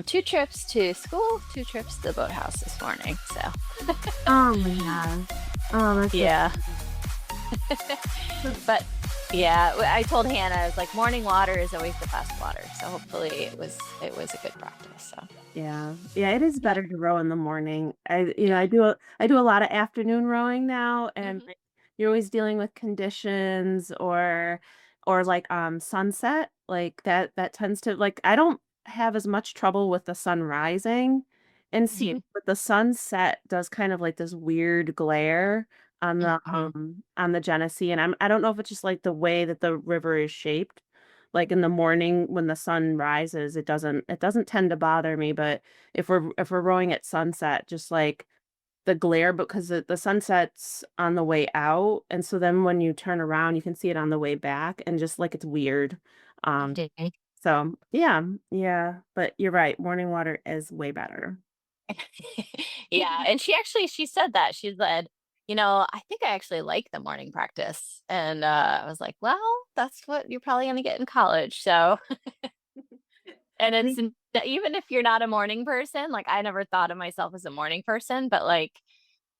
Two trips to school, two trips to the boathouse this morning. So Oh my gosh. Oh, that's so yeah. that's But yeah, I told Hannah, I was like, morning water is always the best water. So hopefully it was a good practice. So yeah. Yeah, it is yeah. better to row in the morning. I Yeah. do a lot of afternoon rowing now, and Hmm. like, you're always dealing with conditions or like sunset. Like that tends to like I don't have as much trouble with the sun rising and see, Hmm. but the sunset does kind of like this weird glare Hmm. on the Genesee, and I don't know if it's just like the way that the river is shaped. Like in the morning when the sun rises, it doesn't tend to bother me, but if we're rowing at sunset, just like the glare because the sunset's on the way out, and so then when you turn around, you can see it on the way back, and just like it's weird. Um, Hmm. so yeah, yeah, but you're right, morning water is way better. Yeah, and she said that. She said, I think I actually like the morning practice. And I was like, well, that's what you're probably going to get in college. So, and I think even if you're not a morning person, like I never thought of myself as a morning person, but like,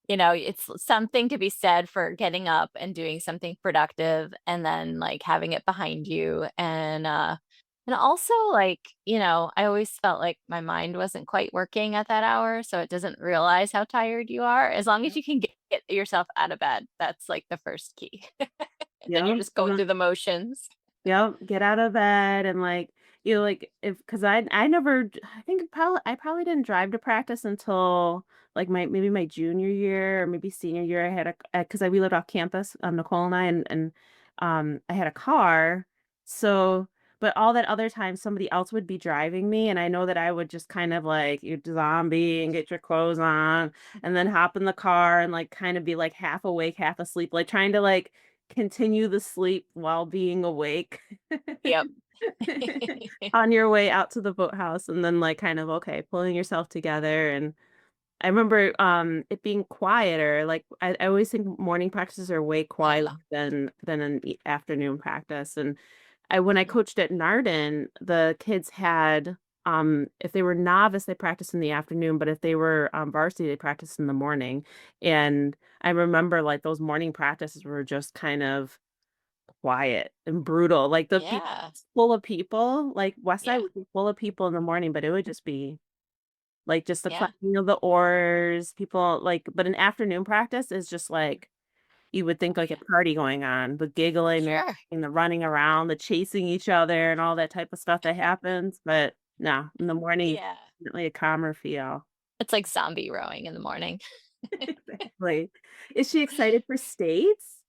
it's something to be said for getting up and doing something productive and then like having it behind you. And also like, I always felt like my mind wasn't quite working at that hour, so it doesn't realize how tired you are. As long as you can get yourself out of bed, that's like the first key. And then you're yeah. just going through the motions. Yep, get out of bed and like like if because I never I think I probably didn't drive to practice until like my maybe my junior year or maybe senior year. I had a because we lived off campus, Nicole and I, and I had a car. So but all that other time somebody else would be driving me, and I know that I would just kind of like you zombie and get your clothes on and then hop in the car and like kind of be like half awake, half asleep, like trying to like continue the sleep while being awake Yep. on your way out to the boathouse, and then like kind of okay pulling yourself together. And I remember it being quieter. Like I always think morning practices are way quieter Yeah. than an afternoon practice. And when I coached at Narden, the kids had if they were novice they practiced in the afternoon, but if they were varsity they practiced in the morning. And I remember like those morning practices were just kind of quiet and brutal. Like the beach Yeah. was full of people. Like West Side Yeah. would be full of people in the morning, but it would just be like just the Yeah. clacking of the oars, people like, but an afternoon practice is just like you would think Oh like a yeah. party going on, the giggling, the Sure. laughing, the running around, the chasing each other and all that type of stuff that happens. But no, in the morning, it's Yeah. definitely a calmer feel. It's like zombie rowing in the morning. Exactly. Is she excited for states?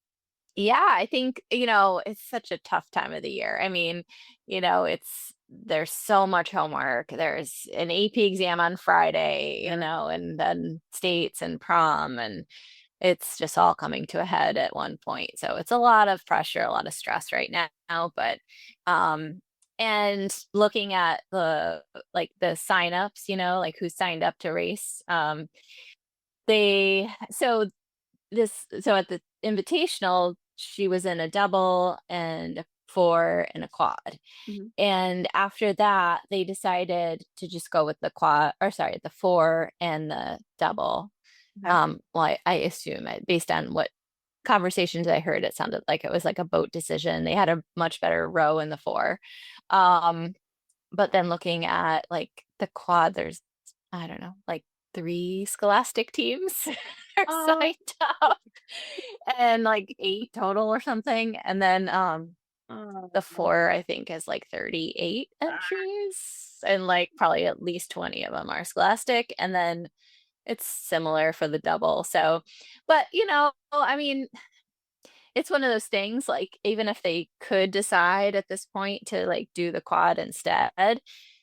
Yeah, I think, it's such a tough time of the year. I mean, there's so much homework. There's an AP exam on Friday, Yeah. and then states and prom, and it's just all coming to a head at one point. So it's a lot of pressure, a lot of stress right now, but um and looking at the signups, like who signed up to race, they so at the invitational, she was in a double and a four and a quad. Mhm. And after that, they decided to just go with the quad, or sorry, the four and the double. Okay. Well, I assume based on what conversations I heard, it sounded like it was like a boat decision. They had a much better row in the four. Um, but then looking at like the quad, there's, I don't know, like three scholastic teams are Oh, signed up and like eight total or something. And then oh, the four, I think, is like 38 entries, and like probably at least 20 of them are scholastic. And then it's similar for the double. So, but I mean, it's one of those things, like even if they could decide at this point to like do the quad instead,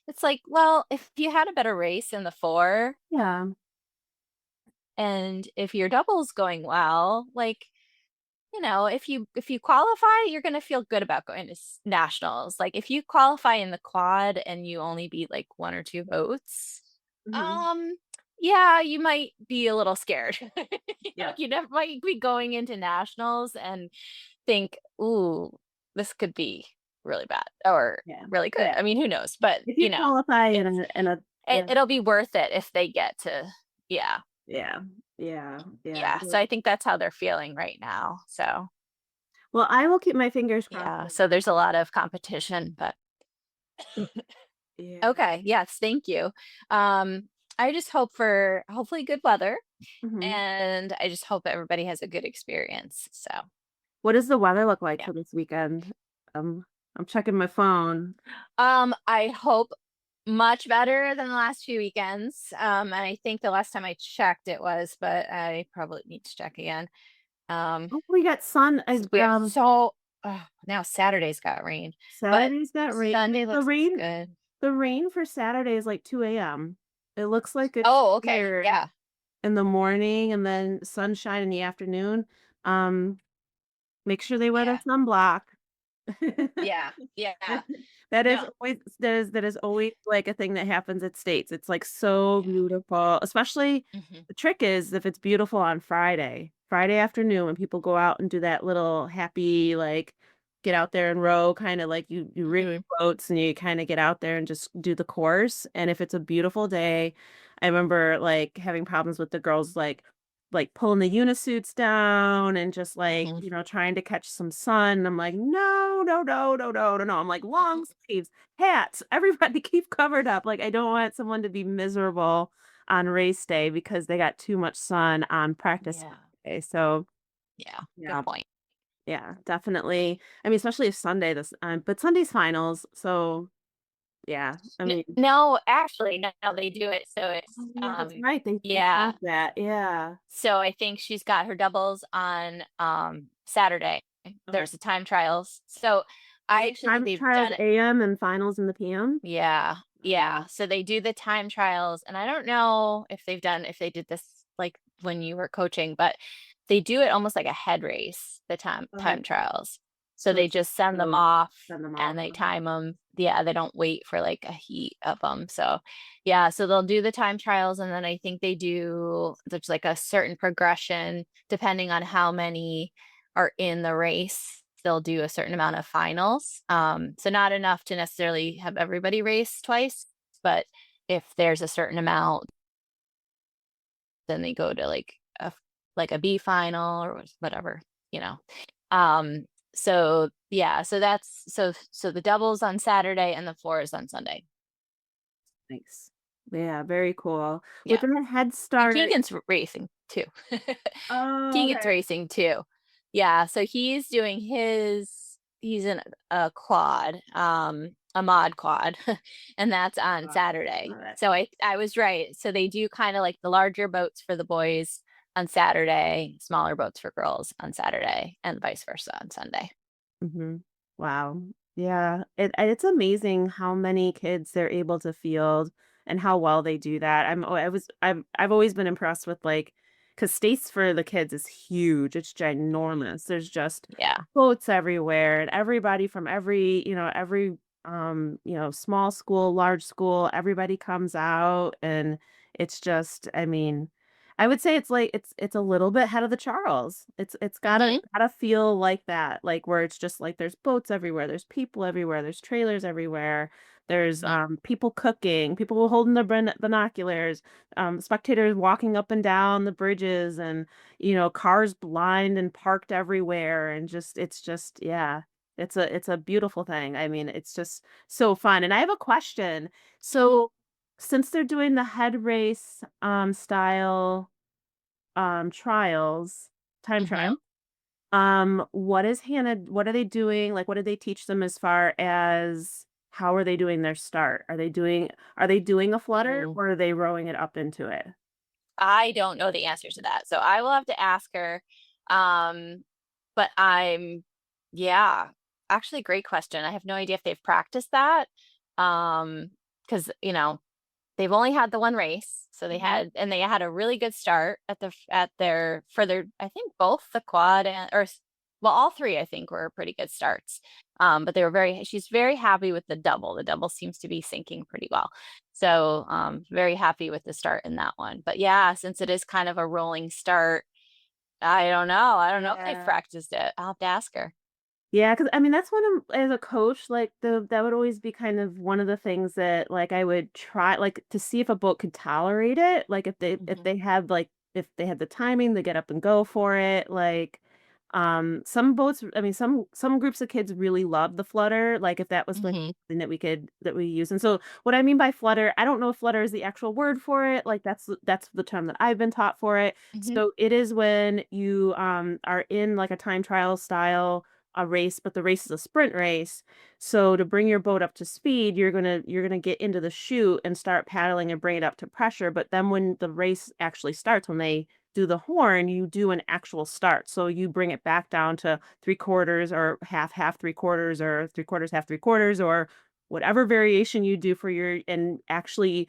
it's like, well, if you had a better race in the four yeah. and if your double's going well, like, if you qualify, you're going to feel good about going to nationals. Like if you qualify in the quad and you only beat like one or two votes, Hmm. um yeah, you might be a little scared. Yeah. You never might be going into nationals and think, ooh, this could be. really bad or Yeah. really good. Yeah. I mean, who knows? But If you qualify in it's a it, yeah, it'll be worth it if they get to, yeah, yeah, yeah, yeah. yeah. So I think that's how they're feeling right now. So Well, I will keep my fingers crossed yeah, for so them. there's a lot of competition, but Yeah. okay, yes, thank you. Um, I just hope for hopefully good weather, Mhm. and I just hope everybody has a good experience. So What does the weather look like yeah. for this weekend? Um, I'm checking my phone. I hope much better than the last few weekends. And I think the last time I checked it was, but I probably need to check again. Um, Oh, we got sun. we have now Saturday's got rain, but Saturday's got rain. Sunday The looks rain, good. the rain for Saturday is like 2 a.m. It looks like it's Oh, okay. clear Yeah. in the morning and then sunshine in the afternoon. Um, Make sure they wear their Yeah. sunblock. Yeah. Yeah. That is No. always that is always, like, a thing that happens at states. It's, like, so Yeah. beautiful, especially Hmm. the trick is if it's beautiful on Friday afternoon when people go out and do that little happy, like, get out there and row, kinda like you rig Hmm. boats and you kinda get out there and just do the course, and if it's a beautiful day I remember, like, having problems with the girls, like, pulling the unisuits down and just, like, Hmm. trying to catch some sun. I'm like, "No, no, no, no, no, no, no." I'm like, "Long sleeves, hats, everybody keep covered up." Like, I don't want someone to be miserable on race day because they got too much sun on practice Yeah. day. So, Yeah. Good yeah, point. yeah, definitely. I mean, especially if Sunday but Sunday's finals, so yeah, I mean No, actually, no, they do it. So it's, oh, yeah, that's right, they yeah. have that, yeah. So I think she's got her doubles on Saturday. Okay. There's the time trials. So I actually Time they've trials done it. AM and finals in the PM? Yeah. Yeah. Wow. So they do the time trials and I don't know if they did this like when you were coaching, but they do it almost like a head race, the time Okay. trials. So So they it's just send them so off send them off. and they Okay. time them. Yeah, they don't wait for like a heat of them. So yeah, so they'll do the time trials and then I think there's like a certain progression depending on how many are in the race. They'll do a certain amount of finals. So not enough to necessarily have everybody race twice, but if there's a certain amount, then they go to like a B final or whatever, you know. Um, so yeah, so the doubles on Saturday and the fours on Sunday. Nice. Yeah, very cool. With Yeah. that head And start Keegan's racing too. oh, Keegan's okay. racing too. Yeah, so he's in a quad, a mod quad, and that's on Saturday. Love it. So I was right. So they do kind of like the larger boats for the boys on Saturday, smaller boats for girls on Saturday, and vice versa on Sunday. Mhm. Wow. Yeah, it's amazing how many kids they're able to field and how well they do that. I've always been impressed with like because states for the kids is huge. It's ginormous. There's just Yeah. boats everywhere and everybody from every small school, large school, everybody comes out and it's just I mean I would say it's like it's a little bit ahead of the Charles. It's Hmm. gotta feel like that, like, where it's just like there's boats everywhere, there's people everywhere, there's trailers everywhere, there's, Hmm. people cooking, people holding their binoculars, spectators walking up and down the bridges and, cars lined and parked everywhere and it's just yeah. It's a beautiful thing. I mean, it's just so fun, and I have a question. So, since they're doing the head race, style trials, time Hmm. trial. What are they doing? Like, what did they teach them as far as how are they doing their start? Are they doing a flutter or are they rowing it up into it? I don't know the answer to that. So I will have to ask her. Um, but yeah, actually, great question. I have no idea if they've practiced that. Because, they've only had the one race. So Mhm. they had a really good start for their, I think both the quad well, all three, I think were pretty good starts. But she's very happy with the double. The double seems to be sinking pretty well. So, very happy with the start in that one. But yeah, since it is kind of a rolling start, I don't know. I don't know if they've Yeah. practiced it. I'll have to ask her. Yeah, because I mean, that's one of as a coach, like, that would always be kind of one of the things that, like, I would try, like, to see if a boat could tolerate it, like, if Mhm. they had, like if they had the timing to get up and go for it, like, some boats I mean, some groups of kids really love the flutter, like, if that was, like, Mhm. something that we use, and so, what I mean by flutter, I don't know if flutter is the actual word for it, like, that's the term that I've been taught for it. Mhm. So, it is when you, are in, like, a time trial style a race, but the race is a sprint race. So to bring your boat up to speed, you're gonna get into the chute and start paddling and bring it up to pressure. But then when the race actually starts, when they do the horn, you do an actual start. So you bring it back down to three quarters or half, half, three quarters, or three quarters, half, three quarters, or whatever variation you do for your and actually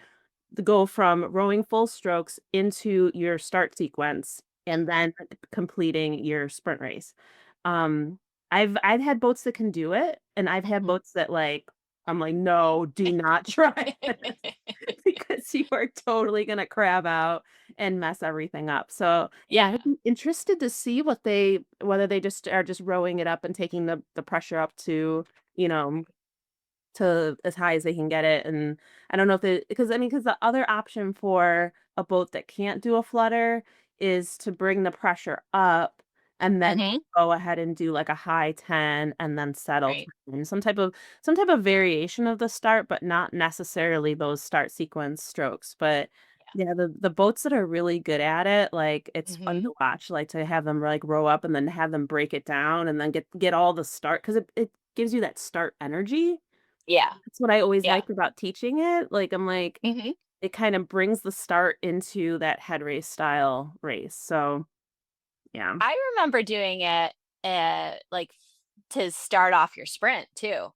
go from rowing full strokes into your start sequence and then completing your sprint race. Um, I've had boats that can do it, and I've had Mhm. boats that, like, I'm like, "No, do not try this because you are totally gonna crab out and mess everything up." So, yeah, Yeah. I'd be interested to see whether they just are just rowing it up and taking the pressure up to, you know, to as high as they can get it, and I don't know if it because I mean, because the other option for a boat that can't do a flutter is to bring the pressure up and then Mhm. go ahead and do, like, a high 10 and then settle Right. time. Some type of variation of the start, but not necessarily those start sequence strokes, but, yeah, the boats that are really good at it, like, it's fun Mhm. to watch, like, to have them, like, row up and then have them break it down and then get all the start because it gives you that start energy. Yeah. That's what I always Yeah. liked about teaching it, like, I'm like, Mhm. it kind of brings the start into that head race style race, so, yeah. I remember doing it, like, to start off your sprint too.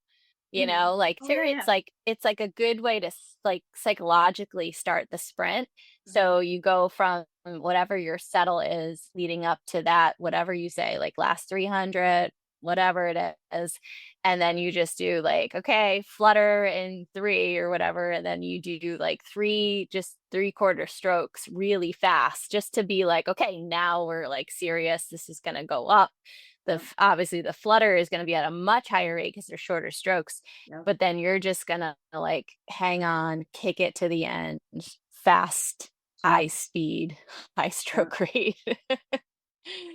Mhm. Like Oh, to yeah, yeah. it's like a good way to like psychologically start the sprint. Mhm. So you go from whatever your settle is leading up to that, whatever you say, like last 300, whatever it is. And then you just do like, okay, flutter in 3 or whatever. And then you do like three, just 3/4 strokes really fast, just to be like, okay, now we're like serious. This is going to go up. Yep, Obviously the flutter is going to be at a much higher rate because they're shorter strokes, yep, but then you're just gonna like hang on, kick it to the end, fast, yep, high speed, high yep. stroke rate.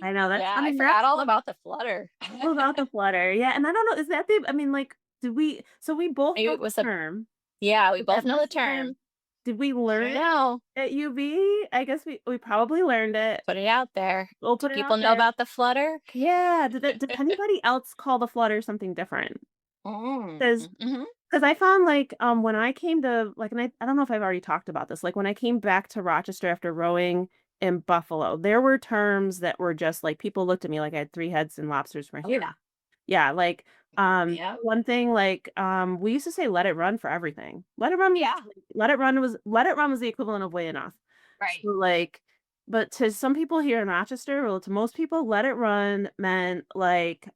I know that's Yeah, I I mean, forgot that's all what about the flutter. all about the flutter, yeah, and I don't know, is that the I mean, like, did we so we both Maybe know it the was a term, yeah, we but both that know the must have term. been did we I learn don't it know. at UB? I guess we probably learned it. Put it out there. We'll Do put it people out know there. about the flutter? Yeah, did anybody else call the flutter something different? Mm. 'Cause Mhm. 'Cause I found, like, when I came to like, and I don't know if I've already talked about this, like, when I came back to Rochester after rowing in Buffalo, there were terms that were just, like, people looked at me like I had 3 heads and lobsters for Oh, yeah. hair. Yeah, like, Yep. one thing, like, we used to say "let it run" for everything. Yeah. Let it run was the equivalent of way enough. So, Right. like but to some people here in Rochester, well, to most people, let it run meant, like,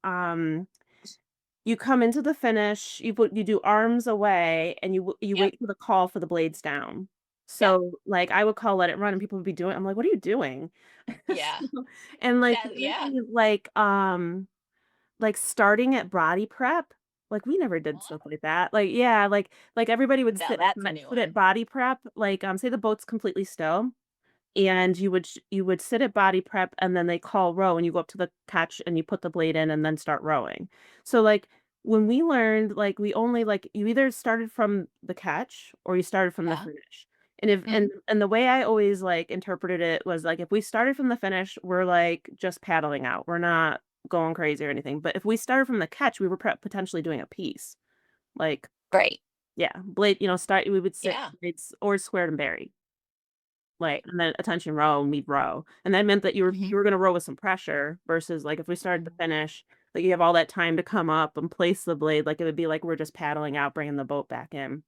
you come into the finish, you do arms away, and you Yep. wait for the call for the blades down. Yep. So, like, I would call "let it run," and people would be doing I'm like, "What are you doing?" Yeah. So and, like, the That other yeah. thing is, like, starting at body prep, like, we never did Oh, stuff like that. Like, yeah, everybody would now that's a new sit at one. body prep, like, say the boat's completely still and you would sit at body prep and then they call row and you go up to the catch and you put the blade in and then start rowing. So like when we learned like we only like you either started from the catch or you started from the Yeah. finish. And if Mhm. and the way I always like interpreted it was like if we started from the finish, we're like just paddling out. We're not going crazy or anything. But if we started from the catch, we were potentially doing a piece. Like Great. yeah, blade, start we would sit Yeah. blades or squared and buried. Like, and then attention row, mid row, and that meant that Mhm. you were gonna row with some pressure versus, like, if we started to Mhm. finish, like, you have all that time to come up and place the blade, like, it would be like we're just paddling out, bringing the boat back in.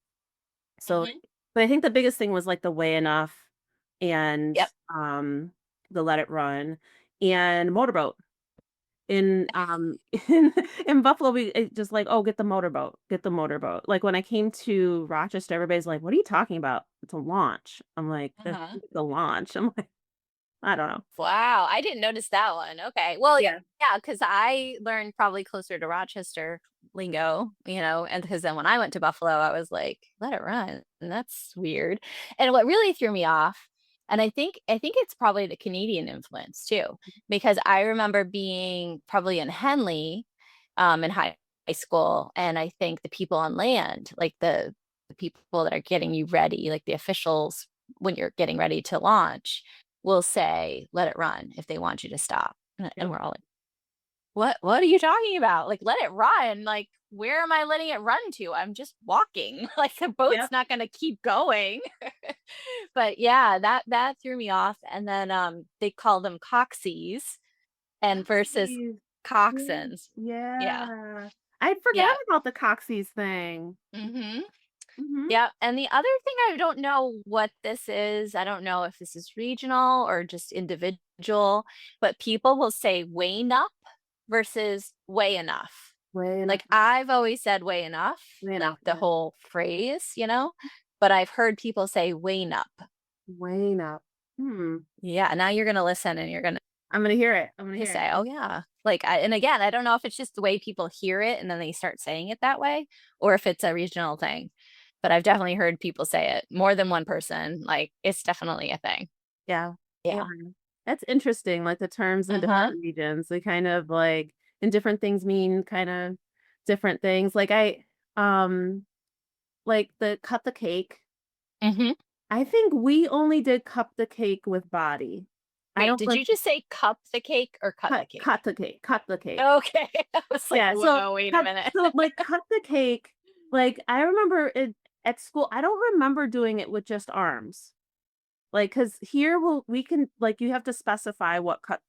So, Mhm. like but I think the biggest thing was, like, the weigh enough and, Yep. the let it run and motorboat. In, in Buffalo, just like, "Oh, get the motorboat, get the motorboat." Like, when I came to Rochester, everybody's like, "What are you talking about? It's a launch." I'm like, "That's Uh-huh. the launch." I'm like I don't know. Wow, I didn't notice that one. Okay. Well, Yeah. yeah, because I learned probably closer to Rochester lingo, and because then when I went to Buffalo, I was like, let it run. And that's weird. And what really threw me off, and I think it's probably the Canadian influence too, because I remember being probably in Henley, in high school, and I think the people on land, like the people that are getting you ready, like the officials when you're getting ready to launch will say, let it run if they want you to stop. And Yep. we're all like, what are you talking about? Like, let it run. Like, where am I letting it run to? I'm just walking. Like the boat's Yep. not gonna keep going. But yeah, that threw me off. And then they call them coxies and versus Coxies. Yeah. coxins. Yeah. Yeah. I forgot Yeah. about the Coxies thing. Hmm. Hmm. Yeah. And the other thing, I don't know what this is. I don't know if this is regional or just individual, but people will say way up versus way enough. Way enough. Like I've always said way enough, Way like enough. the Yeah. whole phrase, but I've heard people say way up. Way enough. Hmm. Yeah. Now you're going to listen and you're going I'm gonna hear it. I'm gonna to hear say, oh, it. yeah. Like, and again, I don't know if it's just the way people hear it and then they start saying it that way, or if it's a regional thing. But I've definitely heard people say it more than one person. Like, it's definitely a thing. Yeah. Yeah. Yeah. That's interesting. Like the terms in Uh-huh. different regions, they kind of like and different things mean kind of different things. Um like the cut the cake. Hmm. I think we only did cup the cake with body. I Wait, don't did like you just say cup the cake or cut the cake? cut the cake, cut the cake. Okay. I was like, Yeah, so whoa, wait a minute. cut the cake. Like I remember it at school. I don't remember doing it with just arms. Like, cause here we can like you have to specify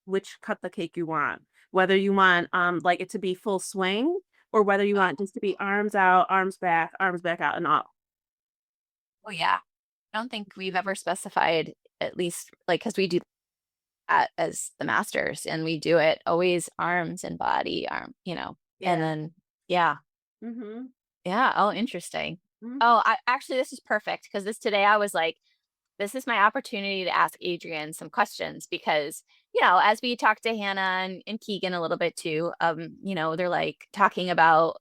which cut the cake you want. Whether you want like it to be full swing or whether you want just to be arms out, arms back out and up. Oh, yeah. I don't think we've ever specified, at least like, because we do that as the masters and we do it always arms and body, and Yeah. then, yeah. Mhm. Yeah. Oh, interesting. Mhm. Oh, I actually, this is perfect because this today I was like, this is my opportunity to ask Adrian some questions because, as we talked to Hannah and Keegan a little bit too, they're like talking about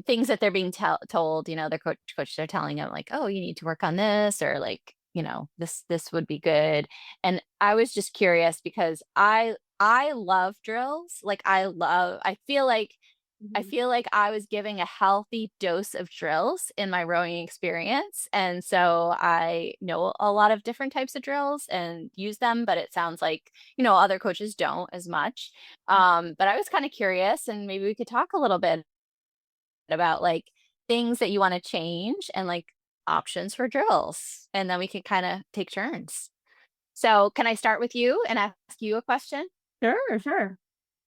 things that they're being told, their coach they're telling them like, oh, you need to work on this, or like, this would be good. And I was just curious because I love drills. Like I Mhm. feel like I was giving a healthy dose of drills in my rowing experience. And so I know a lot of different types of drills and use them, but it sounds like, other coaches don't as much. But I was kind of curious and maybe we could talk a little bit about like things that you want to change and like options for drills. And then we can kind of take turns. So, can I start with you and ask you a question? Sure, sure.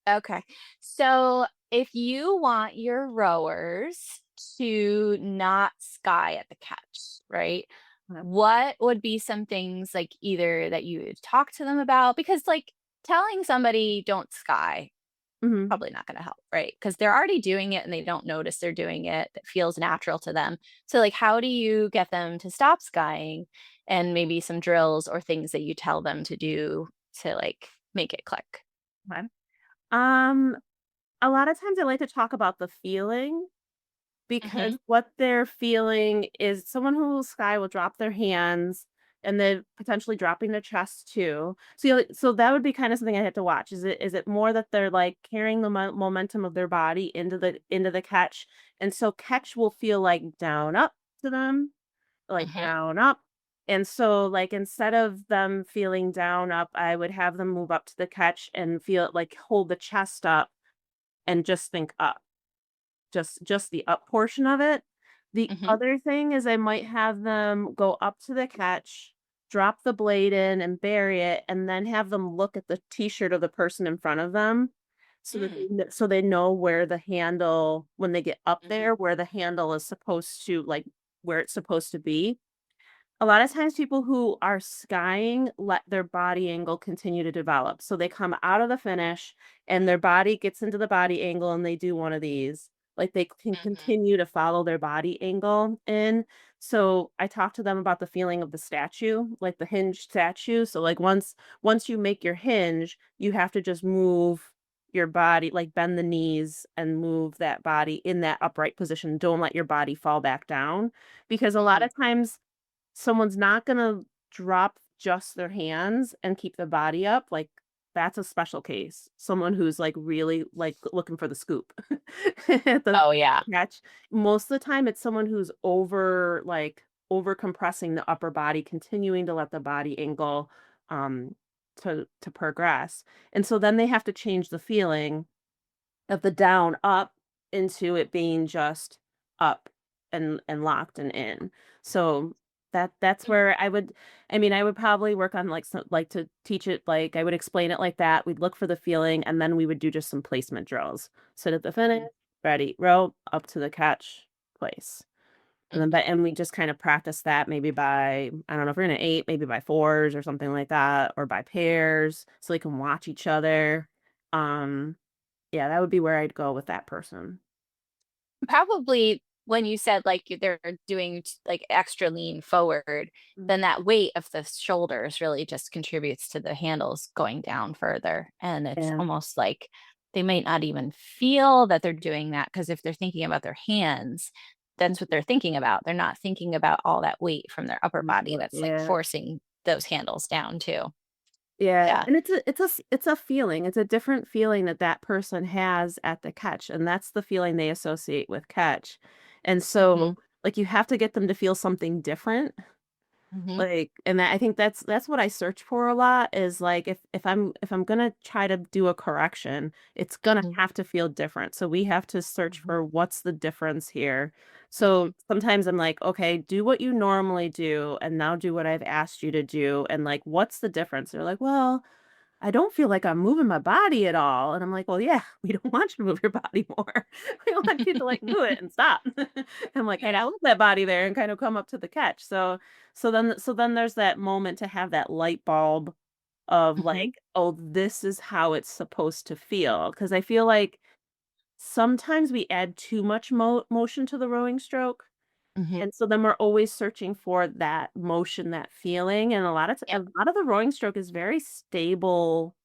Okay. So, if you want your rowers to not sky at the catch, right? Yep. What would be some things like either that you would talk to them about? Because, like, telling somebody don't sky Mhm. probably not going to help, right? Because they're already doing it and they don't notice they're doing it. It feels natural to them. So, like, how do you get them to stop skying and maybe some drills or things that you tell them to do to like make it click? Okay. Um, a lot of times I like to talk about the feeling Hmm. because what they're feeling is someone who will sky will drop their hands and then potentially dropping their chest too. So that would be kind of something I have to watch. Is it more that they're like carrying the momentum of their body into the catch, and so catch will feel like down up to them, like Hmm. down up. And so like instead of them feeling down up, I would have them move up to the catch and feel like hold the chest up and just think up, just the up portion of it. The Hmm. other thing is I might have them go up to the catch, drop the blade in and bury it, and then have them look at the t-shirt of the person in front of them Mm. so they know where the handle when they get up Mhm. there, where the handle is supposed to like where it's supposed to be. A lot of times people who are skying let their body angle continue to develop. So they come out of the finish and their body gets into the body angle and they do one of these. Like they can Mhm. continue to follow their body angle in. So I talked to them about the feeling of the statue, like the hinge statue. So like once you make your hinge, you have to just move your body, like bend the knees and move that body in that upright position. Don't let your body fall back down because a lot Mhm. of times someone's not gonna drop just their hands and keep the body up, like, that's a special case. Someone who's, like, really, like, looking for the scoop. The Oh yeah. catch. Most of the time, it's someone who's over compressing the upper body, continuing to let the body angle, um, to progress, and so then they have to change the feeling of the down up into it being just up and locked and in. So that's where I mean, I would probably work on like some like to teach it like I would explain it like that. We'd look for the feeling and then we would do just some placement drills. Sit at the finish, Mhm. ready, row, up to the catch, place. And then Mhm. and we just kind of practice that maybe by I don't know if we're in an eight, maybe by fours or something like that, or by pairs so they can watch each other. Um yeah, that would be where I'd go with that person. Probably when you said like they're doing like extra lean forward, Mm. then that weight of the shoulders really just contributes to the handles going down further. And it's Yeah. almost like they might not even feel that they're doing that because if they're thinking about their hands, that's what they're thinking about. They're not thinking about all that weight from their upper body that's like Yeah. forcing those handles down too. Yeah, Yeah. and it's a feeling, it's a different feeling that that person has at the catch, and that's the feeling they associate with catch, and Hmm. so, like, you have to get them to feel something different. Hmm. Like, and I think that's what I search for a lot is like if I'm gonna try to do a correction, it's gonna Hmm. have to feel different. So we have to search Hmm. for what's the difference here. Hmm. So sometimes I'm like, okay, do what you normally do and now do what I've asked you to do. And like, what's the difference? They're like, well, I don't feel like I'm moving my body at all. And I'm like, well, yeah, we don't want you to move your body more. We want you to like do it and stop. I'm like, hey, I love that body there and kind of come up to the catch. So then there's that moment to have that light bulb of Hmm. like, oh, this is how it's supposed to feel. Cause I feel like sometimes we add too much motion to the rowing stroke. Hmm. And so then we're always searching for that motion, that feeling. And a Yep. lot of the rowing stroke is very stable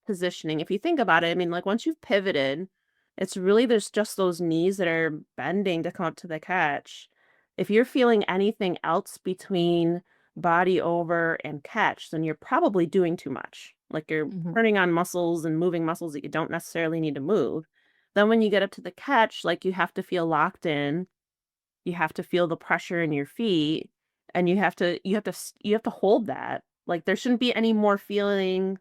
positioning. If you think about it, I mean, like once you've pivoted, it's really there's just those knees that are bending to come up to the catch. If you're feeling anything else between body over and catch, then you're probably doing too much. Like you're Hmm. turning on muscles and moving muscles that you don't necessarily need to move. Then when you get up to the catch, like you have to feel locked in, you have to feel the pressure in your feet, and you have to hold that. Like there shouldn't be any more feeling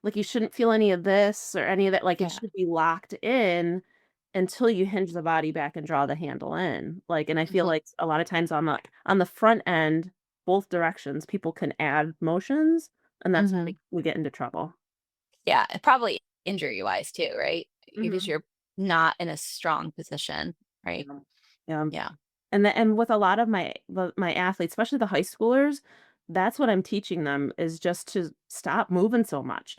like, you shouldn't feel any of this or any of that, like, it Yeah. should be locked in until you hinge the body back and draw the handle in, like, and I feel Hmm. like a lot of times on the front end, both directions, people can add motions, and that's when Hmm. we get into trouble. Yeah, probably injury wise too, right? Because Mhm. you're not in a strong position, right? Yeah. Yeah. Yeah. And with a lot of my athletes, especially the high schoolers, that's what I'm teaching them is just to stop moving so much.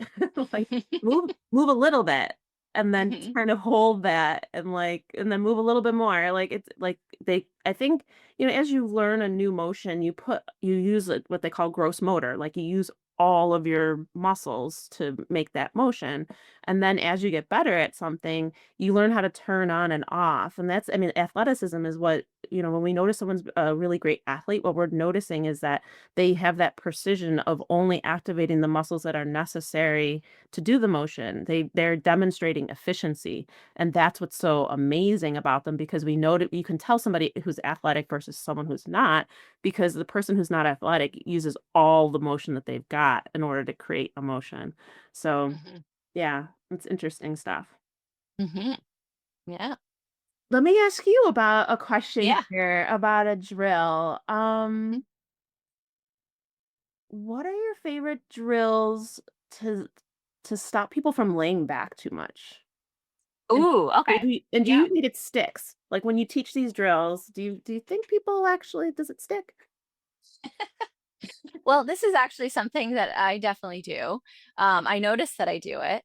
Like, move a little bit, and then just Hmm. kind of hold that, and, like and then move a little bit more, like, it's like they I think, as you learn a new motion, you use it what they call gross motor, like, you use all of your muscles to make that motion, and then as you get better at something, you learn how to turn on and off, and that's I mean, athleticism is what when we notice someone's a really great athlete, what we're noticing is that they have that precision of only activating the muscles that are necessary to do the motion. They're demonstrating efficiency, and that's what's so amazing about them because we know that you can tell somebody who's athletic versus someone who's not because the person who's not athletic uses all the motion that they've got in order to create a motion. So, Hmm. yeah, it's interesting stuff. Hmm. Yeah. Let me ask you about a question Yeah. here about a drill. Mhm. What are your favorite drills to to stop people from laying back too much? And Ooh, okay. do Yeah. you think it sticks? Like when you teach these drills, do you think people actually does it stick? Well, this is actually something that I definitely do. I noticed that I do it.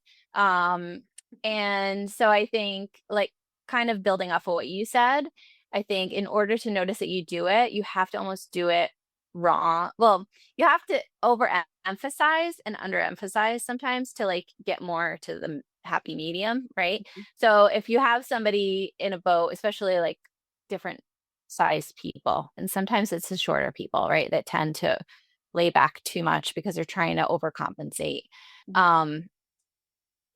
And so I think, like, kind of building off of what you said, I think in order to notice that you do it, you have to almost do it wrong. Well, you have to overemphasize and underemphasize sometimes to like get more to the happy medium, right? So if you have somebody in a boat, especially like different size people, and sometimes it's the shorter people, right, that tend to lay back too much because they're trying to overcompensate. Mhm. Um,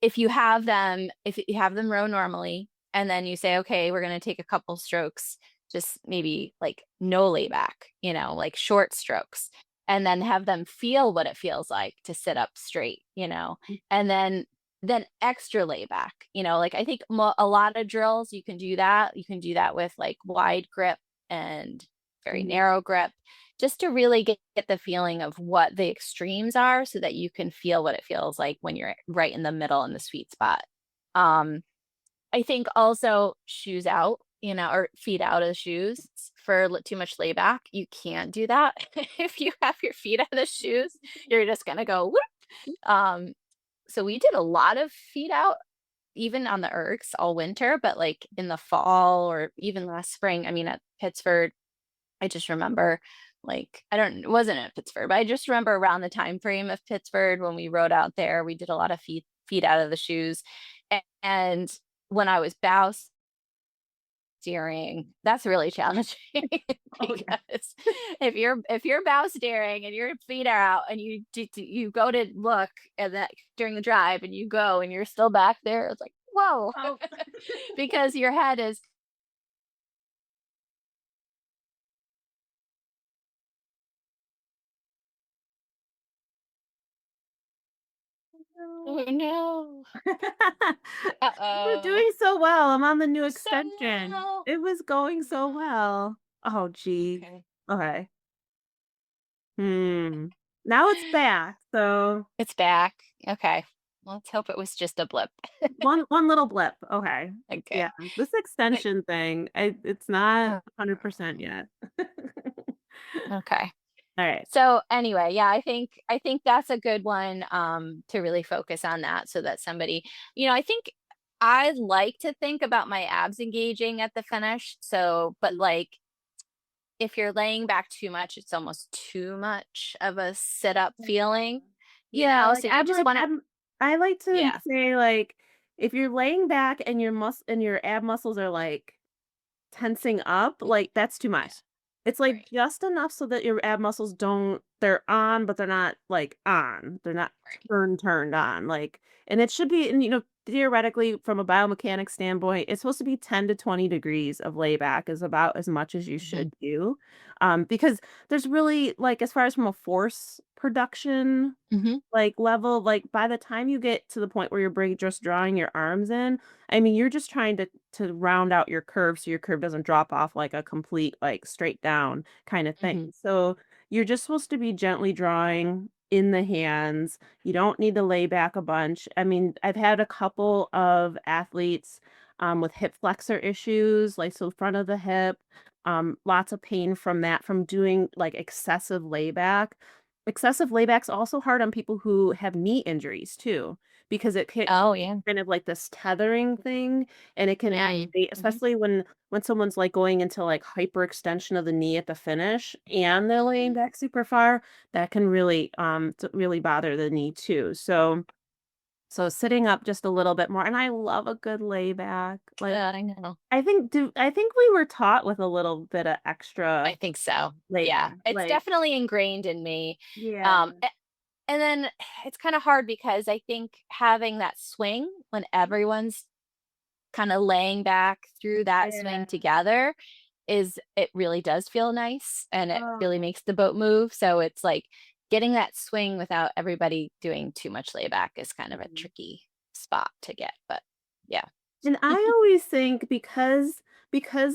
if you have them row normally, and then you say, okay, we're going to take a couple strokes, just maybe like no layback, like short strokes, and then have them feel what it feels like to sit up straight, and then extra layback, like I think a lot of drills you can do that. You can do that with like wide grip and very Mhm. narrow grip, just to really get the feeling of what the extremes are so that you can feel what it feels like when you're right in the middle in the sweet spot. Um, I think also shoes out, or feet out of the shoes for too much layback. You can't do that. If you have your feet out of the shoes, you're just gonna go whoop. So we did a lot of feet out, even on the ergs all winter, but like in the fall or even last spring. I mean, at Pittsford, I just remember like I don't it wasn't at Pittsford, but I just remember around the time frame of Pittsford when we rode out there, we did a lot of feet out of the shoes. And when I was bow steering, that's really challenging Oh yeah. because if you're bow steering and your feet are out and you go to look at that during the drive and you go and you're still back there, it's like, whoa, Oh. because your head is No. oh no. We're Uh-oh. doing so well. I'm on the new So extension. no. It was going so well. Oh, geez. Okay. Okay. Hmm. Now it's back. So It's back. Okay. Well, let's hope it was just a blip. one little blip. Okay. Okay. Yeah. This extension thing, it's not 100% yet. Okay. All right. So anyway, yeah, I think that's a good one to really focus on that so that somebody, I think I like to think about my abs engaging at the finish. So, but like if you're laying back too much, it's almost too much of a sit up feeling, Yeah, like so you just want to I like to yeah. say like if you're laying back and your ab muscles are like tensing up, like, that's too Yeah. much. It's, like, Right. just enough so that your ab muscles don't they're on, but they're not, like, on. They're not Right. turned on, like and it should be and, theoretically, from a biomechanics standpoint, it's supposed to be 10 to 20 degrees of layback is about as much as you Hmm. should do, because there's really like, as far as from a force production Hmm. like, level, like, by the time you get to the point where you're just drawing your arms in, I mean, you're just trying to round out your curve so your curve doesn't drop off like a complete, like, straight down kinda thing. Hmm. So, you're just supposed to be gently drawing in the hands. You don't need to lay back a bunch. I mean, I've had a couple of athletes, with hip flexor issues, like, so front of the hip, lots of pain from that, from doing, like, excessive layback. Excessive layback's also hard on people who have knee injuries too, because it hits Oh yeah. kind of like this tethering thing, and it can Yeah. activate Hmm. especially when someone's, like, going into, like, hyperextension of the knee at the finish, and they're laying Hmm. back super far, that can really, really bother the knee too, so sitting up just a little bit more and I love a good layback, like, I know. I think we were taught with a little bit of extra I think so. Yeah. layback, It's like definitely ingrained in me. yeah. Um, a- and then it's kind of hard because I think having that swing when everyone's kind of laying back through that Yeah. swing together it really does feel nice and it Oh. really makes the boat move. So it's like getting that swing without everybody doing too much layback is kind of a Mhm. tricky spot to get. But yeah. And I always think because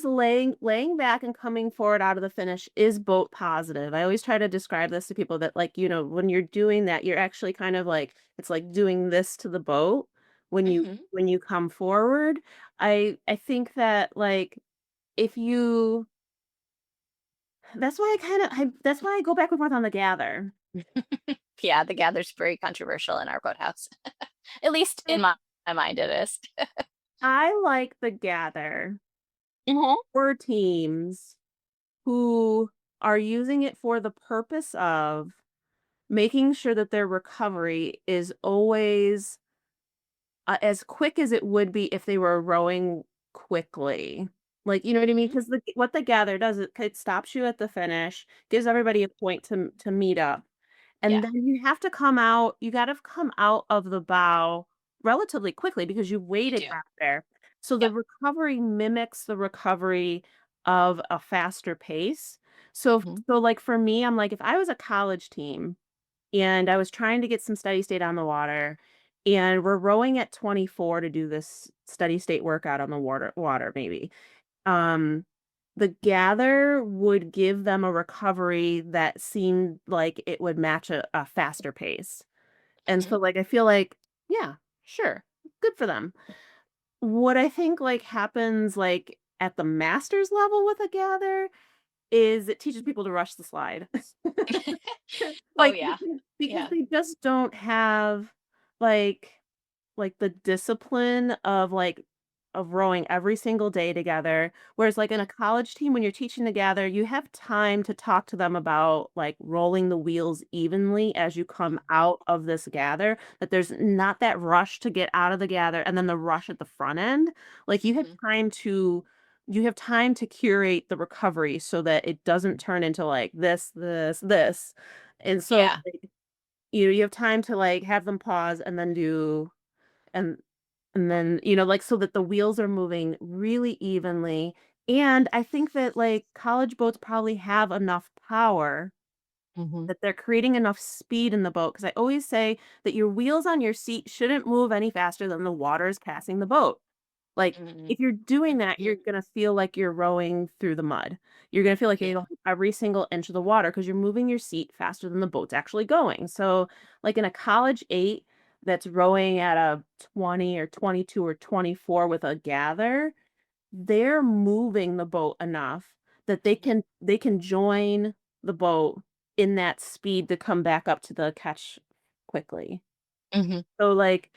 laying back and coming forward out of the finish is boat positive. I always try to describe this to people that like, when you're doing that, you're actually kind of like it's like doing this to the boat Hmm. when you come forward. I think that like if you that's why I go back and forth on the gather. Yeah, the gather's very controversial in our boathouse. At least in my mind it is. I like the gather Mhm. or teams who are using it for the purpose of making sure that their recovery is always as quick as it would be if they were rowing quickly. Like, you know what I mean? Mhm. Because what the gather does, it stops you at the finish, gives everybody a point to meet up, and Yeah. then you gotta come out of the bow relatively quickly because you You waited do. out there. So the Yep. recovery mimics the recovery of a faster pace. Mhm. Like, for me, I'm like, if I was a college team and I was trying to get some steady state on the water, and we're rowing at 24 to do this steady state workout on the water maybe. Um, the gather would give them a recovery that seemed like it would match a faster pace. And Mhm. so, like, I feel like, yeah, sure, good for them. What I think, like, happens, like, at the master's level with a gather is it teaches people to rush the slide. Oh, Like, yeah. because Yeah. they just don't have, like the discipline of rowing every single day together, whereas, like, in a Mm. college team, when you're teaching together, you have time to talk to them about, like, rolling the wheels evenly as you come out of this gather, that there's not that rush to get out of the gather and then the rush at the front end. Like, Mhm. you have time to curate the recovery so that it doesn't turn into, like, this, and so, Yeah. like, you have time to, like, have them pause and then do and then, like, so that the wheels are moving really evenly, and I think that, like, college boats probably have enough power Mhm. that they're creating enough speed in the boat. Because I always say that your wheels on your seat shouldn't move any faster than the water is passing the boat. Like, Mhm. if you're doing that, Mhm. you're gonna feel like you're rowing through the mud. You're gonna feel like you're Yeah. going every single inch of the water because 'cause you're moving your seat faster than the boat's actually going. So, like, in a college 8 that's rowing at a 20 or 22 or 24 with a gather, they're moving the boat enough that Mhm. they can join the boat in that speed to come back up to the catch quickly. Mhm. So, like,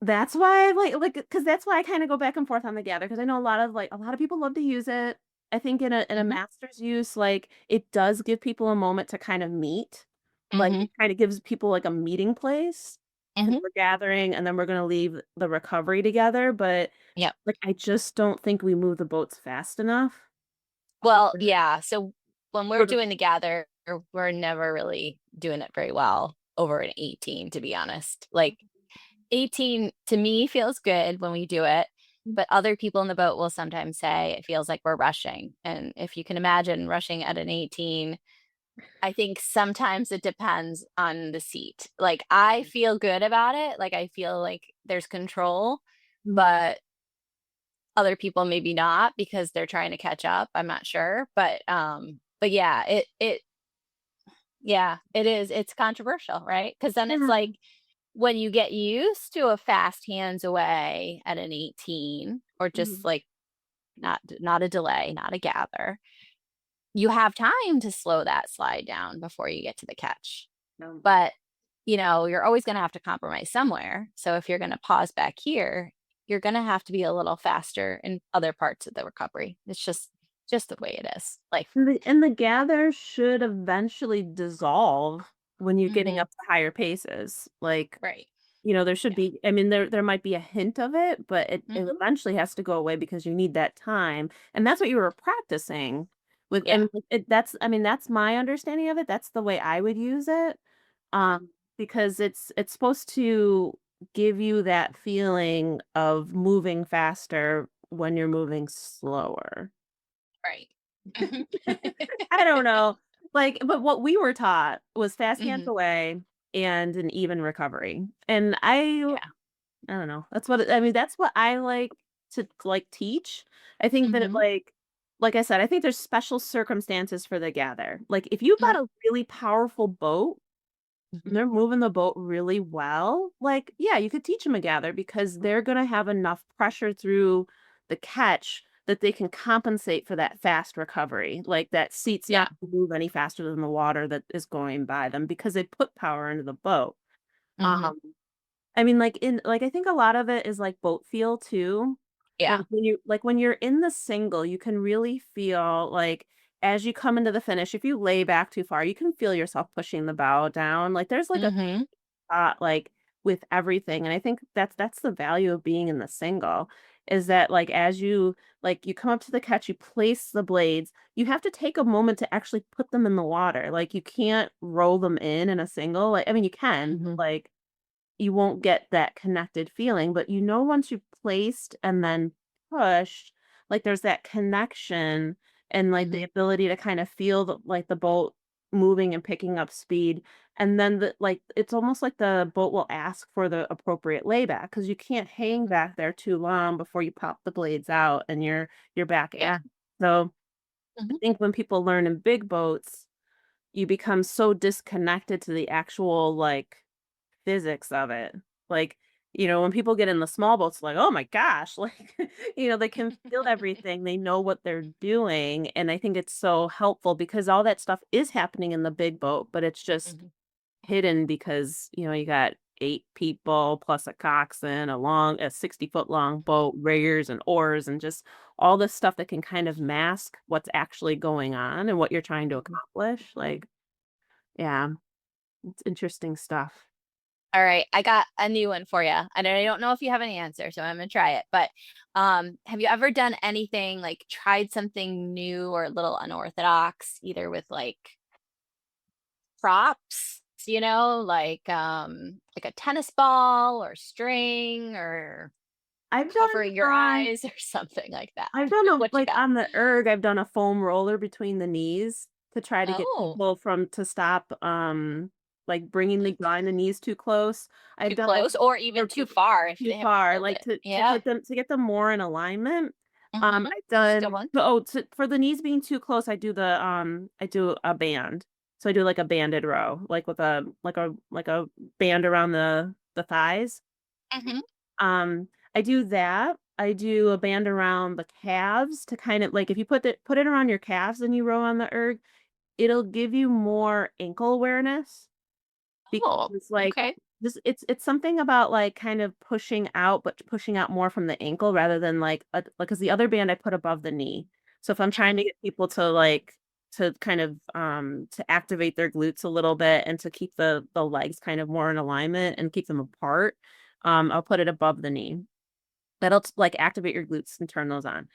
that's why I because that's why I kinda go back and forth on the gather, because I know a lot of people love to use it. I think in a Mhm. master's use, like, it does give people a moment to kind of meet. Like, Mhm. it kinda gives people, like, a meeting place, because 'cause Mhm. we're gathering and then we're gonna leave the recovery together, but, Yep. like, I just don't think we move the boats fast enough. Well, yeah, so when we're For the doing the gather, we're never really doing it very well over an 18, to be honest. Like, 18 to me feels good when we do it, but other people in the boat will sometimes say it feels like we're rushing, and if you can imagine rushing at an 18, I think sometimes it depends on the seat. Like, I feel good about it, like, I feel like there's control, Mhm. but other people maybe not because they're trying to catch up, I'm not sure, but yeah, yeah, it is, it's controversial, right? Because then it's Yeah. like, when you get used to a fast hands away at an 18 or just, Mhm. like, not a delay, not a gather, you have time to slow that slide down before you get to the catch. No. But, you're always gonna have to compromise somewhere. So if you're gonna pause back here, you're gonna have to be a little faster in other parts of the recovery. It's just the way it is. Life. And the gather should eventually dissolve when you're getting Mhm. up to higher paces. Like, Right. there should Yeah. be, I mean, there might be a hint of it, but it Mhm. eventually has to go away because you need that time, and that's what you were practicing with, Yeah. and that's, I mean, that's my understanding of it. That's the way I would use it, Yeah. because it's supposed to give you that feeling of moving faster when you're moving slower. Right. Mhm. I don't know. Like, but what we were taught was fast hands Mhm. away and an even recovery. And Yeah. I don't know. I mean, that's what I like to, like, teach. I think that Mhm. like I said, I think there's special circumstances for the gather. Like, if you've got Mhm. a really powerful boat and Mhm. they're moving the boat really well, like, yeah, you could teach them a gather because they're gonna have enough pressure through the catch that they can compensate for that fast recovery. Like, that seat's Yeah. not gonna move any faster than the water that is going by them because they put power into the boat. Mhm. Um, I mean, like, I think a lot of it is, like, boat feel too. Now, Yeah. when you're in the single, you can really feel like as you come into the finish, if you lay back too far, you can feel yourself pushing the bow down. Like there's like a Mhm. like with everything. And I think that's the value of being in the single is that like as you like you come up to the catch, you place the blades, you have to take a moment to actually put them in the water. Like you can't roll them in a single. Like I mean you can, Mhm. like you won't get that connected feeling, but once you've placed and then pushed, like there's that connection and like the Mhm. ability to kind of feel the boat moving and picking up speed. And then it's almost like the boat will ask for the appropriate layback because you can't hang back there too long before you pop the blades out and you're back in. Yeah. So I Mhm. think when people learn in big boats, you become so disconnected to the actual like physics of it. Like, when people get in the small boats, like, "Oh my gosh," like, they can feel everything, they know what they're doing, and I think it's so helpful because all that stuff is happening in the big boat, but it's just Mhm. hidden because, you got 8 people plus a coxswain, a 60-foot long boat, riggers and oars, and just all this stuff that can kind of mask what's actually going on and what you're trying to Mhm. accomplish, like, yeah, it's interesting stuff. All right, I got a new one for you. And I don't know if you have any answer, so I'm gonna try it. But have you ever done anything like tried something new or a little unorthodox, either with like props, like a tennis ball or string or I've done, covering your uh eyes or something like that? I've done a What you like, got? on the erg, I've done a foam roller between the knees to try to get Oh, people to stop, like, bringing the knees too close. I've too done I've close or or even too far if too they haven't far, pulled like, it. to Yeah. get them more in alignment. Mm-hmm. I've That's a good done one. for the knees being too close, I do a band. So I do, like, a banded row, like, with a band around the thighs. Hmm. I do that. I do a band around the calves to kind of like if you put it around your calves and you row on the erg, it'll give you more ankle awareness Oh, because like okay. it's something about like kind of pushing out, but pushing out more from the ankle rather than like because the other band I put above the knee. So if I'm trying to Hmm. get people to kind of to activate their glutes a little bit and to keep the legs kind of more in alignment and keep them apart, I'll put it above the knee. That'll like activate your glutes and turn those on.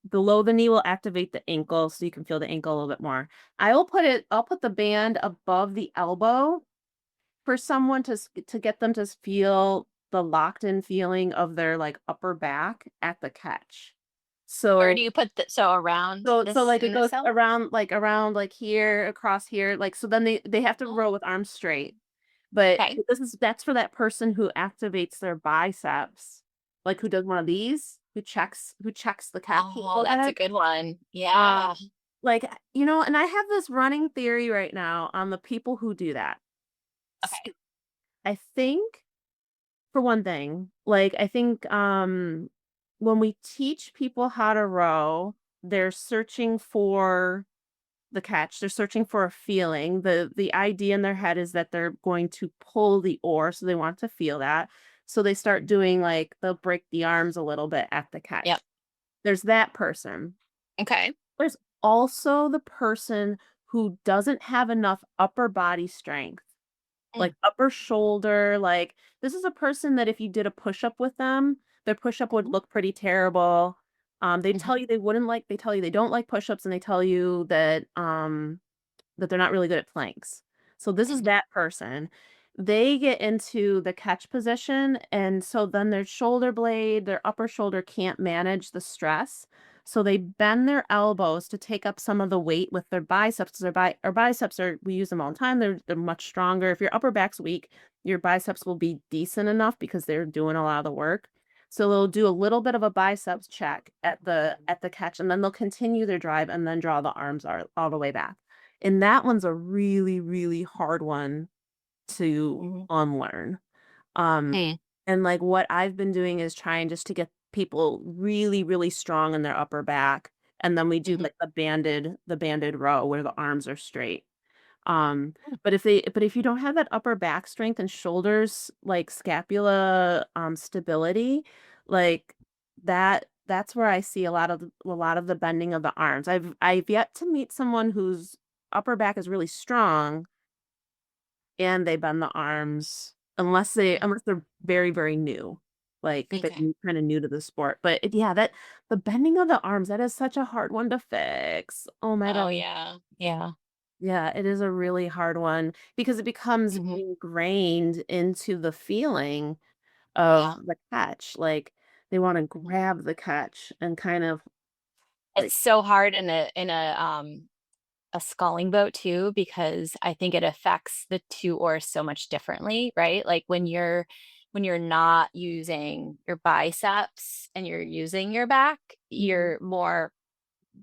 Below the knee will activate the ankle so you can feel the ankle a little bit more. I'll put the band above the elbow for someone to get them to feel the locked in feeling of their like upper back at the catch. Where do So you put the around this like it in this goes cell? around like here across here like so then they have to Oh, row with arms straight. But okay. that's for that person who activates their biceps, like, who does one of these, who checks the catch a Oh, little that's a bit. good one. Um, Yeah. like, and I have this running theory right now on the people who do that. S Okay. I think, for one thing, like, I think, when we teach people how to row, they're searching for the catch. They're searching for a feeling. The idea in their head is that they're going to pull the oar, so they want to feel that. So they start doing like they'll break the arms a little bit at the Yep. catch. There's that person. Okay. There's also the person who doesn't have enough upper body strength, Mm. like upper shoulder. Like this is a person that if you did a push up with them, their push up would Mhm. look pretty terrible. Mhm. They tell you they don't like push ups and they tell you that they're not really good at planks. So this is Mhm. that person. They get into the catch position, and so then their shoulder blade, their upper shoulder can't manage the stress. So they bend their elbows to take up some of the weight with their biceps. 'Cause our biceps are we use them all the time. They're much stronger. If your upper back's weak, your biceps will be decent enough because they're doing a lot of the work. So they'll do a little bit of a biceps check at the catch, and then they'll continue their drive and then draw the arms all the way back. And that one's a really, really hard one to Mhm. unlearn. Um, Mm. and like what I've been doing is trying just to get people really, really strong in their upper back. And then we do Mhm. like the banded row where the arms are straight. Mm. But if you don't have that upper back strength and shoulders, like scapula stability, like that that's where I see a lot of the bending of the arms. I've yet to meet someone whose upper back is really strong and they bend the arms unless they're very, very new. Like they're Okay. kind of new to the sport. But yeah, that the bending of the arms, that is such a hard one to fix. Oh my Oh God. yeah. Yeah. Yeah, it is a really hard one because it becomes Hmm. ingrained into the feeling of Yeah. the catch. Like they want to grab the catch and kind of It's like, so hard in a sculling boat too, because I think it affects the two oars so much differently, right? Like when you're not using your biceps and you're using your back, mhm. you're more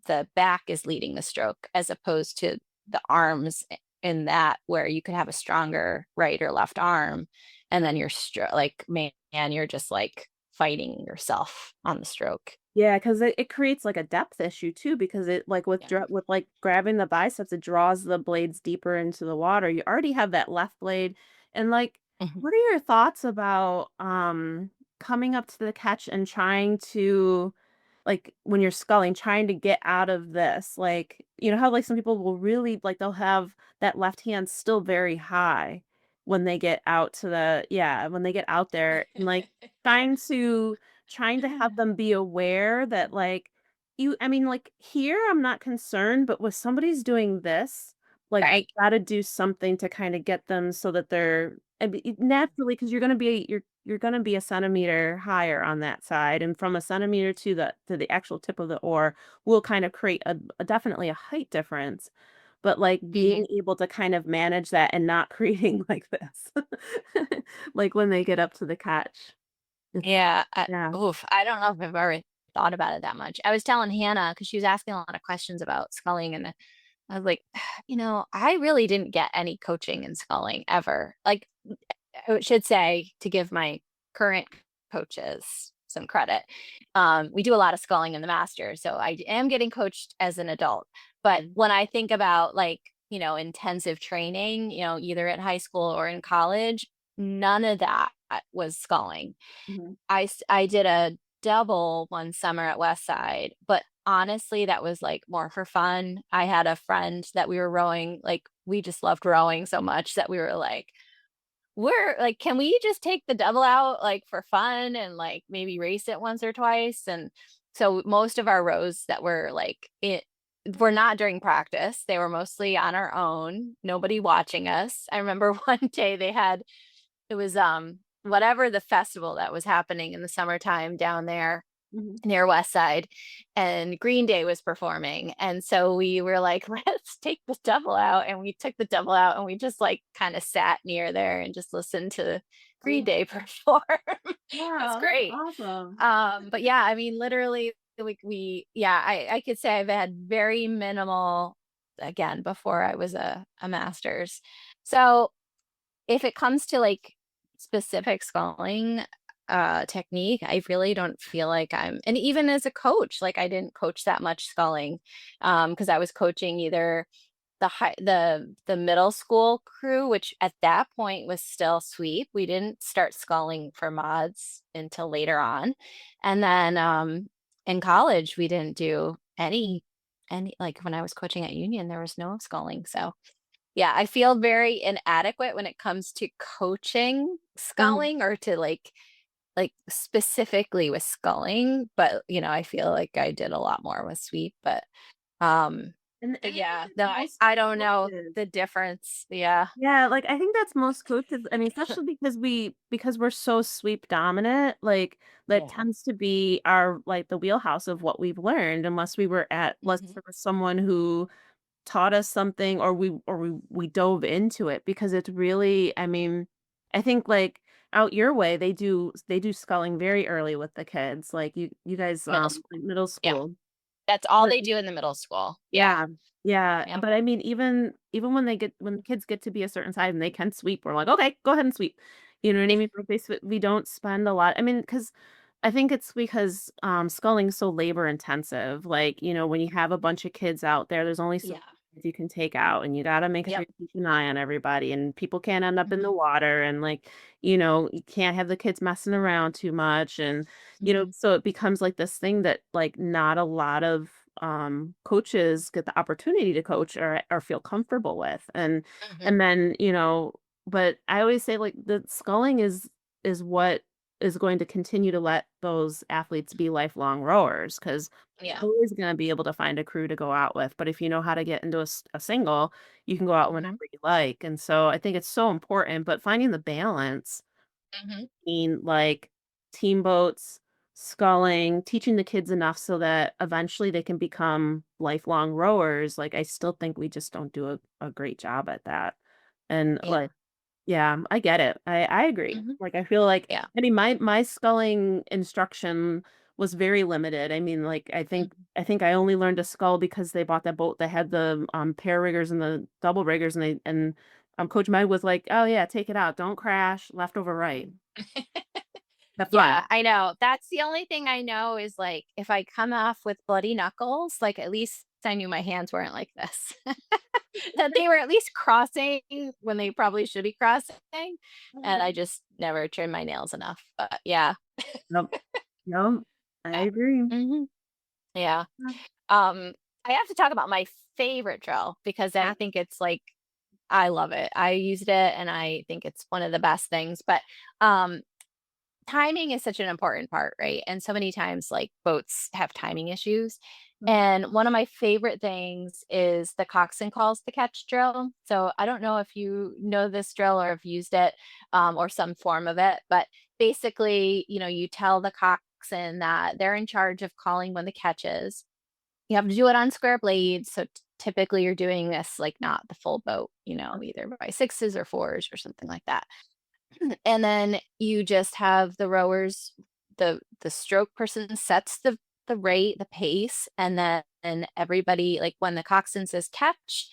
the back is leading the stroke as opposed to the arms in that where you could have a stronger right or left arm and then like man, you're just like fighting yourself on the stroke. Yeah, because it creates like a depth issue too, because it like Yeah. with like grabbing the biceps, it draws the blades deeper into the water. You already have that left blade. And like, Mhm. what are your thoughts about coming up to the catch and trying to like when you're sculling, trying to get out of this? Like, you know how like some people will really like they'll have that left hand still very high when they get out to the yeah, when they get out there and like trying to trying to have them be aware that, like, I mean, like, here, I'm not concerned, but when somebody's doing this, like, Right. gotta do something to kinda get them so that they're I mean, naturally, because you're gonna be a centimeter higher on that side, and from a centimeter to the actual tip of the oar will kind of create a definitely a height difference, but, like, Mhm. being able to kind of manage that and not creating like this, like, when they get up to the catch. It's Yeah. yeah. Oof. I don't know if I've ever thought about it that much. I was telling Hannah because she was asking a lot of questions about sculling, and I was like, I really didn't get any coaching in sculling ever. Like, I should say to give my current coaches some credit. We do a lot of sculling in the master, so I am getting coached as an adult. But when I think about like, intensive training, either at high school or in college, none of that was sculling. Mhm. I did a double one summer at Westside, but honestly, that was like more for fun. I had a friend that we were rowing, like we just loved rowing so much that we were like, we're like, can we just take the double out like for fun and like maybe race it once or twice? And so most of our rows that were like it were not during practice. They were mostly on our own, nobody watching us. I remember one day it was whatever the festival that was happening in the summertime down there Mhm. near West Side, and Green Day was performing. And so we were like, let's take the double out. And we took the double out and we just like kind of sat near there and just listened to Green Oh, Day perform. It was wow, that's great. awesome. But yeah, I mean, literally, yeah, I could say I've had very minimal, again, before I was a master's. So if it comes to like specific sculling technique, I really don't feel like and even as a coach, like I didn't coach that much sculling because I was coaching either the middle school crew, which at that point was still sweep. We didn't start sculling for mods until later on. And then in college we didn't do any like when I was coaching at Union, there was no sculling. So yeah, I feel very inadequate when it comes to coaching Um, sculling or to like specifically with sculling, but I feel like I did a lot more with sweep, um and but I think yeah, that's no, most I don't know coaches. the difference. Yeah. Yeah, like, I think that's most coaches, I mean, especially because we're so sweep dominant, like, that Yeah. tends to be our like, the wheelhouse of what we've learned unless Hmm. there was someone who taught us something or we dove into it because it's really I mean, I think, like, out your way, they do sculling very early with the kids, like, you guys, Middle like, school. middle Yeah. school. That's all they do in the middle school. Yeah. Yeah. Yeah, Yep. but I mean, even when the kids get to be a certain size and they can sweep, we're like, "Okay, go ahead and sweep." You know what I Yeah. mean? Like, we don't spend a lot I mean, because I think it's because, sculling's so labor intensive, like, when you have a bunch of kids out there, there's only so Yeah. you can take out, and you gotta make sure Yep. you keep an eye on everybody, and people can't end up in the Mhm. water, and, like, you can't have the kids messing around too much, and, Mhm. so it becomes, like, this thing that, like, not a lot of, coaches get the opportunity to coach or feel comfortable with, Mhm. and then, but I always say, like, the sculling is what is going to continue to let those athletes be lifelong rowers, because Yeah. always gonna be able to find a crew to go out with, but if you know how to get into a single, you can go out whenever Mhm. you like, and so I think it's so important, but finding the balance Mhm. in, like, team boats, sculling, teaching the kids enough so that eventually they can become lifelong rowers, like, I still think we just don't do a great job at that, and, Yeah. like yeah, I get it. I agree. Mhm. Like, I feel like Yeah. I mean, my sculling instruction was very limited. I mean, like, Mhm. I think I only learned to scull because they bought that boat that had the, pair riggers and the double riggers, and Coach Meg was like, "Oh, yeah, take it out. Don't crash, left over right." Have fun. Yeah, I know. That's the only thing I know is, like, if I come off with bloody knuckles, like, at least I knew my hands weren't like this. That they were at least crossing when they probably should be crossing, and I just never trimmed my nails enough, but yeah. Yep. Yep. I Yeah. agree. Mhm. Yeah. Um, I have to talk about my favorite drill because I think it's, like, I love it. I used it, and I think it's one of the best things, but, um timing is such an important part, right? And so many times, like, boats have timing issues. Mhm. And one of my favorite things is the coxswain calls the catch drill. So I don't know if you know this drill or have used it, or some form of it, but basically, you tell the coxswain that they're in charge of calling when the catch is. You have to do it on square blades. So typically you're doing this like not the full boat, either by sixes or fours or something like that. And then you just have the rowers, the stroke person sets the rate, the pace, and then everybody, like when the coxswain says catch,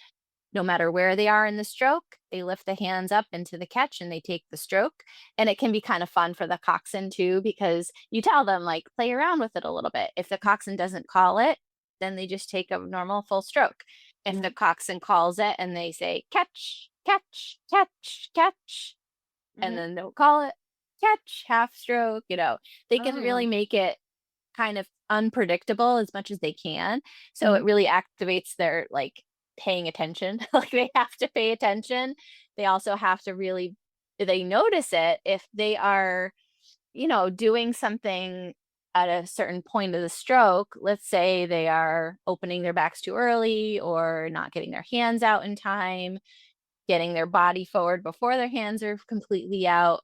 no matter where they are in the stroke, they lift the hands up into the catch and they take the stroke. And it can be kind of fun for the coxswain too, because you tell them like play around with it a little bit. If the coxswain doesn't call it, then they just take a normal full stroke. If Yeah. the coxswain calls it and they say catch, catch, catch, catch, and Mhm. then they'll call it catch, half stroke, they can Oh, really make it kind of unpredictable as much as they can. So mhm. it really activates their like paying attention. Like they have to pay attention. They also have to really they notice it if they are, doing something at a certain point of the stroke. Let's say they are opening their backs too early or not getting their hands out in time, getting their body forward before their hands are completely out.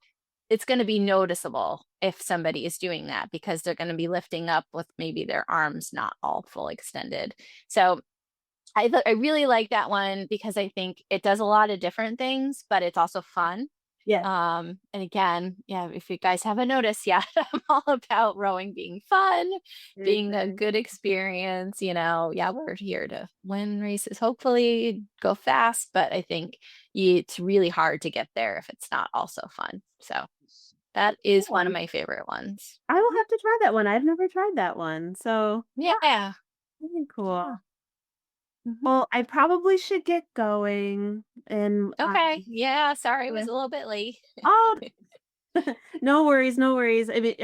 It's going to be noticeable if somebody is doing that because they're going to be lifting up with maybe their arms not all full extended. So I really like that one because I think it does a lot of different things, but it's also fun. Yeah. And again, yeah, if you guys haven't noticed yet, I'm all about rowing being fun, I being a agree. good experience. Yeah, we're here to win races, hopefully go fast, but I think it's really hard to get there if it's not also fun. So that is one of One. my favorite ones. I will have to try that one. I've never tried that one. So, yeah, Yeah. very cool. Yeah. Mhm. Well, I probably should get going and, Okay. Yeah. Sorry, it was yeah. a little bit late. Oh, no worries, no worries. I mean,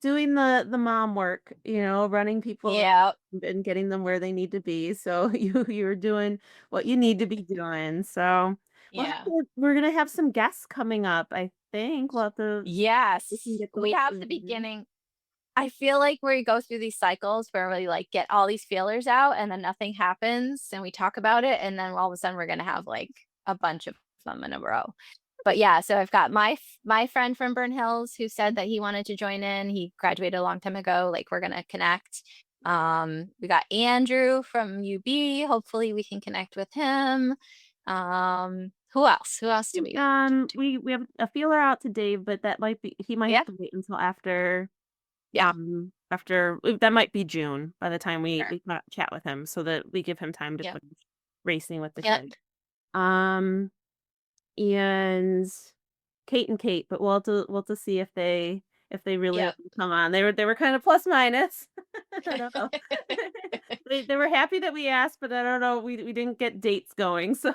doing the mom work, running people Yeah. and getting them where they need to be. So you're doing what you need to be doing. So Yeah. we're gonna have some guests coming up. I think we'll have to we can Yes. get those We have the in. beginning. I feel like we go through these cycles where we like get all these feelers out and then nothing happens and we talk about it and then all of a sudden we're gonna have like a bunch of them in a row. But yeah, so I've got my friend from Burn Hills who said that he wanted to join in. He graduated a long time ago. Like we're gonna connect. We got Andrew from UB. Hopefully we can connect with him. Who else? Who else do we do? We have a feeler out to Dave, but he might have Yeah, to wait until after yeah, that might be June by the time sure. chat with him so that we give him time to Yep. finish racing with the Yep. kids. Um, and Kate, but we'll have to see if they if they really Yep. want to come on. They were kind of plus minus. I don't know. They were happy that we asked, but I don't know. We didn't get dates going, so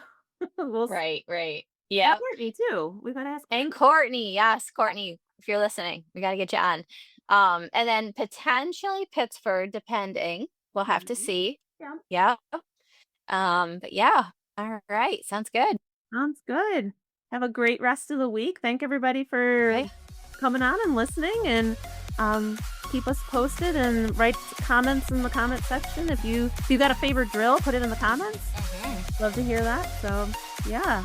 we'll see. Right, right. And Yep. Courtney too. We gotta ask. And Courtney, yes, Courtney, if you're listening, we got to get you on. And then potentially Pittsford, depending. We'll have to Mhm. see. Yeah, Yeah. But yeah. All right. Sounds good. sounds good. Have a great rest of the week. Thank everybody for Okay. coming on and listening, and um, keep us posted and write comments in the comment section. If you got a favorite drill, put it in the comments. Mhm. Love to hear that. So yeah,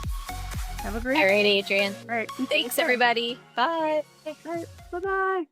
have a great. All right, Adrian. All right, you take Thanks, care. everybody. Bye. All right, bye bye.